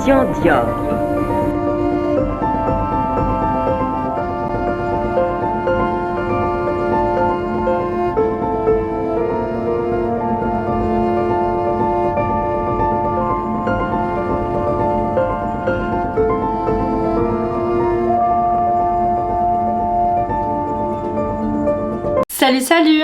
Christian Dior. Salut, salut!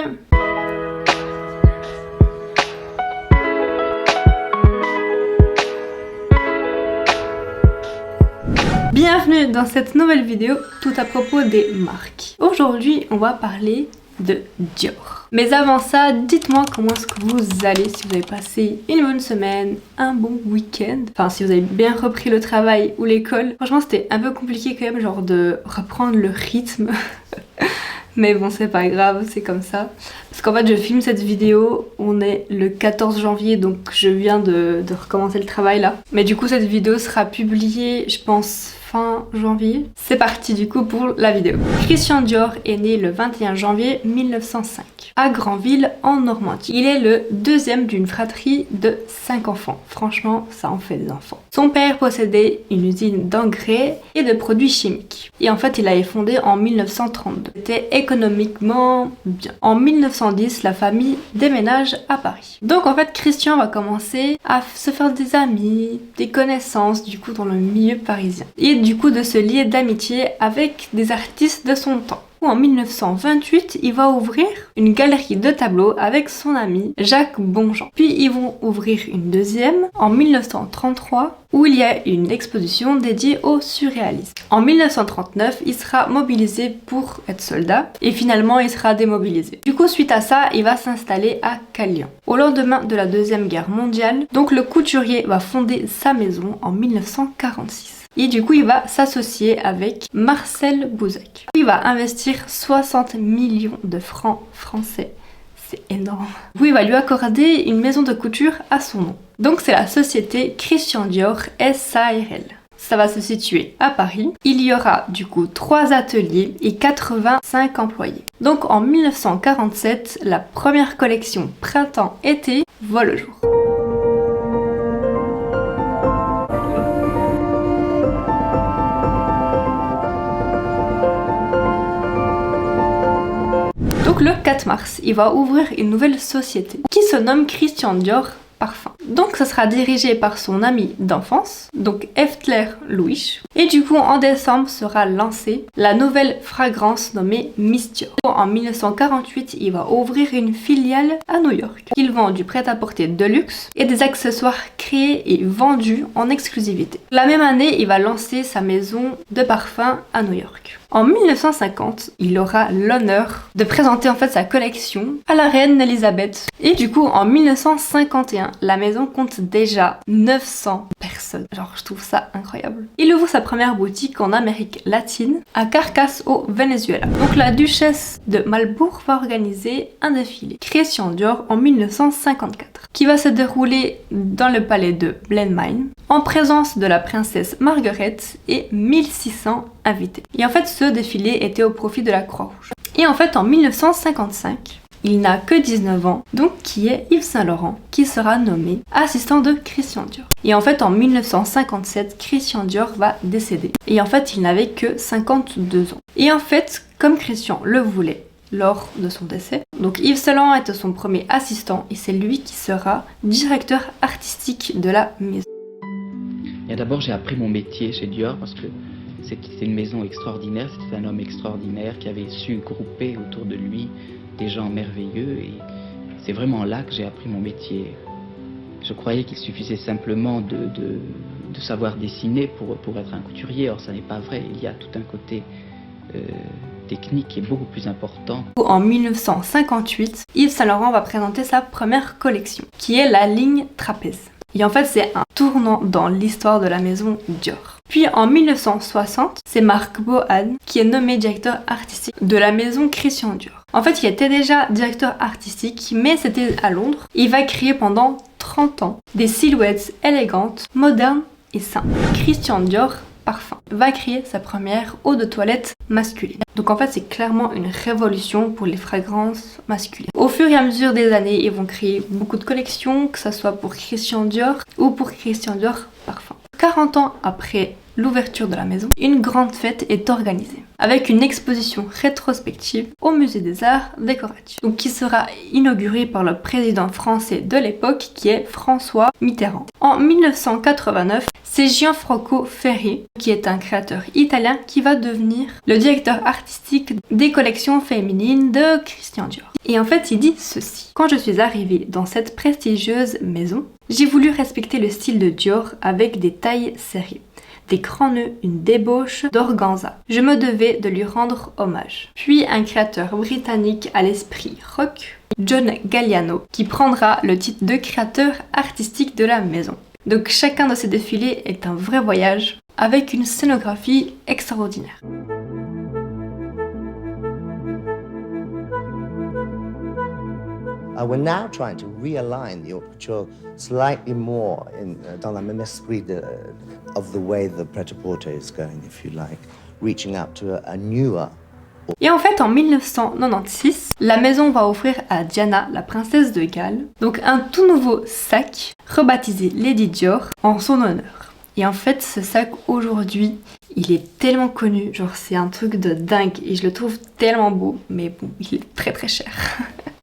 Bienvenue dans cette nouvelle vidéo tout à propos des marques. Aujourd'hui, on va parler de Dior. Mais avant ça, dites-moi comment est-ce que vous allez, si vous avez passé une bonne semaine, un bon week-end. Enfin, si vous avez bien repris le travail ou l'école. Franchement, c'était un peu compliqué quand même, genre de reprendre le rythme. Mais bon, c'est pas grave, c'est comme ça. Parce qu'en fait, je filme cette vidéo, on est le 14 janvier, donc je viens de recommencer le travail là. Mais du coup, cette vidéo sera publiée, je pense, fin janvier. C'est parti du coup pour la vidéo. Christian Dior est né le 21 janvier 1905 à Granville en Normandie. Il est le deuxième d'une fratrie de 5 enfants. Franchement, ça en fait des enfants. Son père possédait une usine d'engrais et de produits chimiques. Et en fait, il l'avait fondée en 1932. C'était économiquement bien. En 1910, la famille déménage à Paris. Donc en fait, Christian va commencer à se faire des amis, des connaissances du coup dans le milieu parisien. Et du coup de se lier d'amitié avec des artistes de son temps. En 1928, il va ouvrir une galerie de tableaux avec son ami Jacques Bonjean. Puis ils vont ouvrir une deuxième en 1933 où il y a une exposition dédiée au surréalisme. En 1939, il sera mobilisé pour être soldat et finalement il sera démobilisé. Du coup, suite à ça, il va s'installer à Calian. Au lendemain de la Deuxième Guerre mondiale, donc le couturier va fonder sa maison en 1946. Et du coup, il va s'associer avec Marcel Bouzec. Il va investir 60 millions de francs français. C'est énorme. Il va lui accorder une maison de couture à son nom. Donc c'est la société Christian Dior SARL. Ça va se situer à Paris. Il y aura du coup 3 ateliers et 85 employés. Donc en 1947, la première collection printemps-été voit le jour. Donc le 4 mars, il va ouvrir une nouvelle société qui se nomme Christian Dior Parfum. Donc ça sera dirigé par son ami d'enfance, donc Eftler Louis. Et du coup en décembre sera lancée la nouvelle fragrance nommée Miss Dior. En 1948, il va ouvrir une filiale à New York. Il vend du prêt-à-porter de luxe et des accessoires créés et vendus en exclusivité. La même année, il va lancer sa maison de parfum à New York. En 1950, il aura l'honneur de présenter en fait sa collection à la reine Elisabeth. Et du coup, en 1951, la maison compte déjà 900 personnes. Genre, je trouve ça incroyable. Il ouvre sa première boutique en Amérique latine, à Caracas au Venezuela. Donc la duchesse de Marlborough va organiser un défilé Christian Dior en 1954, qui va se dérouler dans le palais de Blenheim, en présence de la princesse Margaret et 1600 invités. Et en fait, ce défilé était au profit de la Croix-Rouge. Et en fait, en 1955, il n'a que 19 ans, donc qui est Yves Saint Laurent, qui sera nommé assistant de Christian Dior. Et en fait, en 1957, Christian Dior va décéder. Et en fait, il n'avait que 52 ans. Et en fait, comme Christian le voulait, lors de son décès. Donc Yves Saint Laurent était son premier assistant et c'est lui qui sera directeur artistique de la maison. Et d'abord, j'ai appris mon métier chez Dior parce que c'était une maison extraordinaire, c'était un homme extraordinaire qui avait su grouper autour de lui des gens merveilleux et c'est vraiment là que j'ai appris mon métier. Je croyais qu'il suffisait simplement de savoir dessiner pour être un couturier, or ça n'est pas vrai, il y a tout un côté technique qui est beaucoup plus important. En 1958, Yves Saint Laurent va présenter sa première collection, qui est la ligne Trapèze. Et en fait, c'est un tournant dans l'histoire de la maison Dior. Puis en 1960, c'est Marc Bohan qui est nommé directeur artistique de la maison Christian Dior. En fait, il était déjà directeur artistique, mais c'était à Londres. Il va créer pendant 30 ans des silhouettes élégantes, modernes et simples. Christian Dior Parfum va créer sa première eau de toilette masculine. Donc en fait, c'est clairement une révolution pour les fragrances masculines. Au fur et à mesure des années, ils vont créer beaucoup de collections, que ce soit pour Christian Dior ou pour Christian Dior Parfum. 40 ans après l'ouverture de la maison, une grande fête est organisée avec une exposition rétrospective au Musée des Arts Décoratifs, donc qui sera inaugurée par le président français de l'époque qui est François Mitterrand. En 1989, c'est Gianfranco Ferri, qui est un créateur italien, qui va devenir le directeur artistique des collections féminines de Christian Dior. Et en fait, il dit ceci: quand je suis arrivée dans cette prestigieuse maison, j'ai voulu respecter le style de Dior avec des tailles serrées, des grands nœuds, une débauche d'organza. Je me devais de lui rendre hommage. Puis un créateur britannique à l'esprit rock, John Galliano, qui prendra le titre de créateur artistique de la maison. Donc chacun de ces défilés est un vrai voyage avec une scénographie extraordinaire. We're now trying to realign the haute couture slightly more dans le même esprit of the way the prêt-à-porter is going, if you like, reaching up to a newer. Et en fait, en 1996, la maison va offrir à Diana, la princesse de Galles, donc un tout nouveau sac rebaptisé Lady Dior en son honneur. Et en fait, ce sac aujourd'hui, il est tellement connu, genre c'est un truc de dingue et je le trouve tellement beau, mais bon, il est très très cher.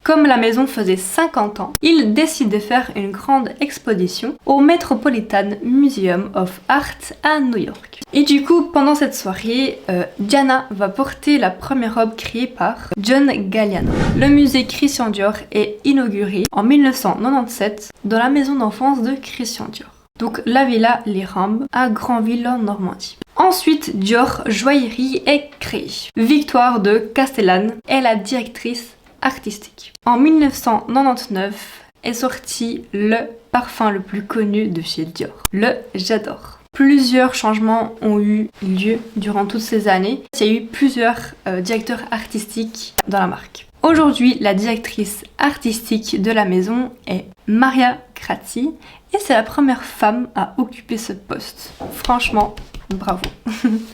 Comme la maison faisait 50 ans, il décide de faire une grande exposition au Metropolitan Museum of Art à New York. Et du coup, pendant cette soirée, Diana va porter la première robe créée par John Galliano. Le musée Christian Dior est inauguré en 1997 dans la maison d'enfance de Christian Dior. Donc la villa Les Rambes à Granville en Normandie. Ensuite, Dior Joaillerie est créée. Victoire de Castellane est la directrice artistique. En 1999 est sorti le parfum le plus connu de chez Dior, le J'adore. Plusieurs changements ont eu lieu durant toutes ces années. Il y a eu plusieurs directeurs artistiques dans la marque. Aujourd'hui, la directrice artistique de la maison est Maria Grazzi et c'est la première femme à occuper ce poste. Franchement, bravo.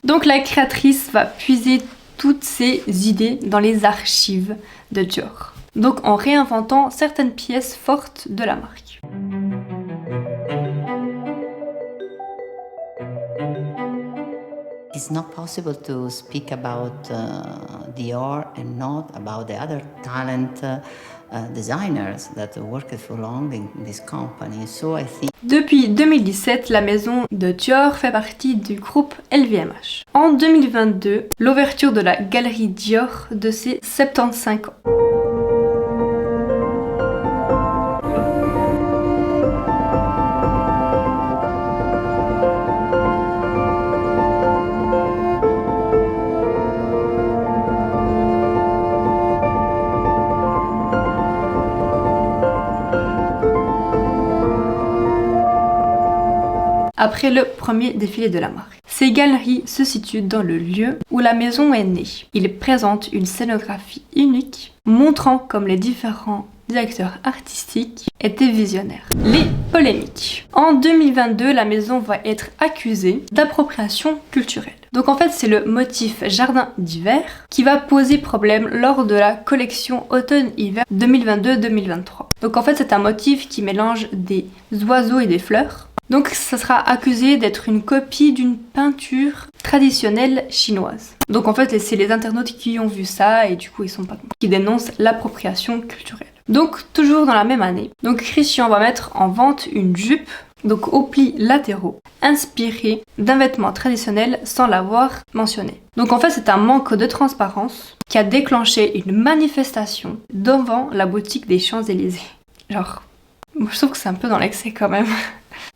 Donc la créatrice va puiser toutes ses idées dans les archives de Dior. Donc en réinventant certaines pièces fortes de la marque. It's not possible to speak about Dior and not about the other talent designers that worked for long in this company. So I think. Depuis 2017, la maison de Dior fait partie du groupe LVMH. En 2022, l'ouverture de la galerie Dior de ses 75 ans. Après le premier défilé de la marque. Ces galeries se situent dans le lieu où la maison est née. Ils présentent une scénographie unique, montrant comme les différents directeurs artistiques étaient visionnaires. Les polémiques. En 2022, la maison va être accusée d'appropriation culturelle. Donc en fait, c'est le motif jardin d'hiver qui va poser problème lors de la collection automne-hiver 2022-2023. Donc en fait, c'est un motif qui mélange des oiseaux et des fleurs. Donc ça sera accusé d'être une copie d'une peinture traditionnelle chinoise. Donc en fait c'est les internautes qui ont vu ça et du coup ils sont pas contents, qui dénoncent l'appropriation culturelle. Donc toujours dans la même année, donc Christian va mettre en vente une jupe, donc aux plis latéraux, inspirée d'un vêtement traditionnel sans l'avoir mentionné. Donc en fait c'est un manque de transparence qui a déclenché une manifestation devant la boutique des Champs-Élysées. Genre, moi je trouve que c'est un peu dans l'excès quand même.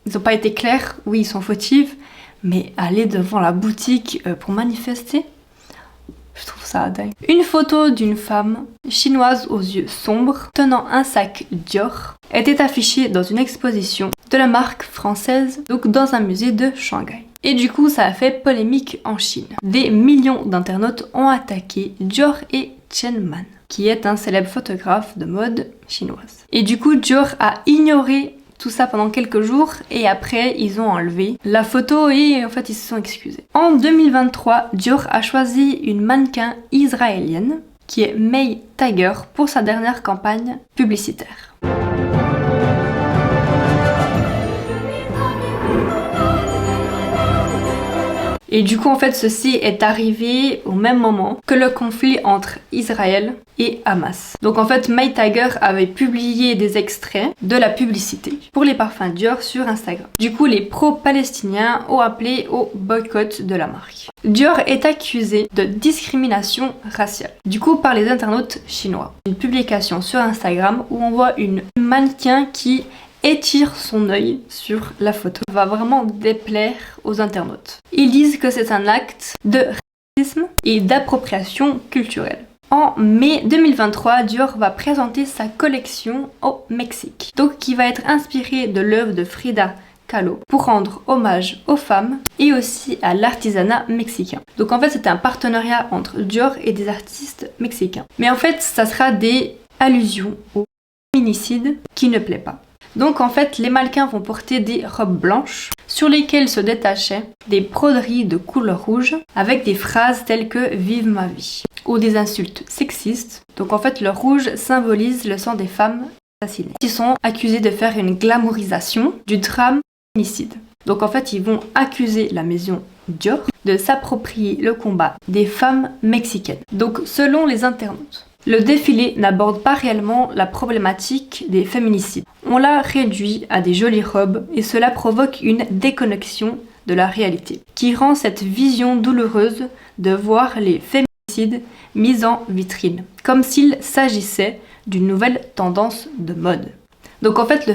Ils n'ont pas été clairs, oui ils sont fautifs, mais aller devant la boutique pour manifester, je trouve ça dingue. Une photo d'une femme chinoise aux yeux sombres tenant un sac Dior était affichée dans une exposition de la marque française, donc dans un musée de Shanghai. Et du coup ça a fait polémique en Chine. Des millions d'internautes ont attaqué Dior et Chen Man, qui est un célèbre photographe de mode chinoise. Et du coup Dior a ignoré tout ça pendant quelques jours et après ils ont enlevé la photo et en fait ils se sont excusés. En 2023, Dior a choisi une mannequin israélienne qui est May Tiger pour sa dernière campagne publicitaire. Et du coup en fait ceci est arrivé au même moment que le conflit entre Israël et Hamas. Donc en fait My Tiger avait publié des extraits de la publicité pour les parfums Dior sur Instagram. Du coup les pro-palestiniens ont appelé au boycott de la marque. Dior est accusé de discrimination raciale, du coup par les internautes chinois. Une publication sur Instagram où on voit une mannequin qui étire son œil sur la photo va vraiment déplaire aux internautes. Ils disent que c'est un acte de racisme et d'appropriation culturelle. En mai 2023, Dior va présenter sa collection au Mexique, donc qui va être inspirée de l'œuvre de Frida Kahlo pour rendre hommage aux femmes et aussi à l'artisanat mexicain. Donc en fait, c'était un partenariat entre Dior et des artistes mexicains. Mais en fait, ça sera des allusions au féminicide qui ne plaît pas. Donc en fait, les mannequins vont porter des robes blanches sur lesquelles se détachaient des broderies de couleur rouge avec des phrases telles que « Vive ma vie » ou des insultes sexistes. Donc en fait, le rouge symbolise le sang des femmes assassinées qui sont accusées de faire une glamourisation du drame féminicide. Donc en fait, ils vont accuser la maison Dior de s'approprier le combat des femmes mexicaines. Donc selon les internautes, le défilé n'aborde pas réellement la problématique des féminicides. On l'a réduit à des jolies robes et cela provoque une déconnexion de la réalité, qui rend cette vision douloureuse de voir les féminicides mis en vitrine, comme s'il s'agissait d'une nouvelle tendance de mode. Donc en fait, les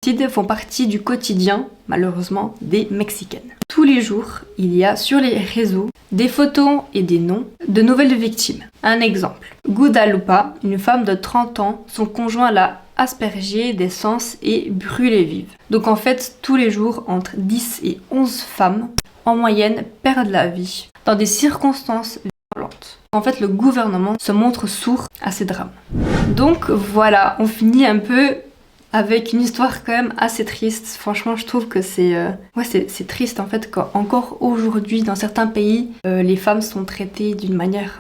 féminicides font partie du quotidien, malheureusement, des Mexicaines. Tous les jours, il y a sur les réseaux des photos et des noms de nouvelles victimes. Un exemple, Guadalupa, une femme de 30 ans, son conjoint l'a aspergée d'essence et brûlée vive. Donc en fait, tous les jours, entre 10 et 11 femmes, en moyenne, perdent la vie dans des circonstances violentes. En fait, le gouvernement se montre sourd à ces drames. Donc voilà, on finit un peu avec une histoire quand même assez triste. Franchement, je trouve que c'est triste en fait qu'encore aujourd'hui, dans certains pays, les femmes sont traitées d'une manière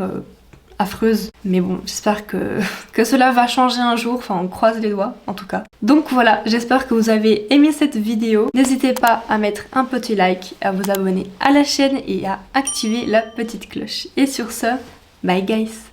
affreuse. Mais bon, j'espère que cela va changer un jour. Enfin, on croise les doigts en tout cas. Donc voilà, j'espère que vous avez aimé cette vidéo. N'hésitez pas à mettre un petit like, à vous abonner à la chaîne et à activer la petite cloche. Et sur ce, bye guys!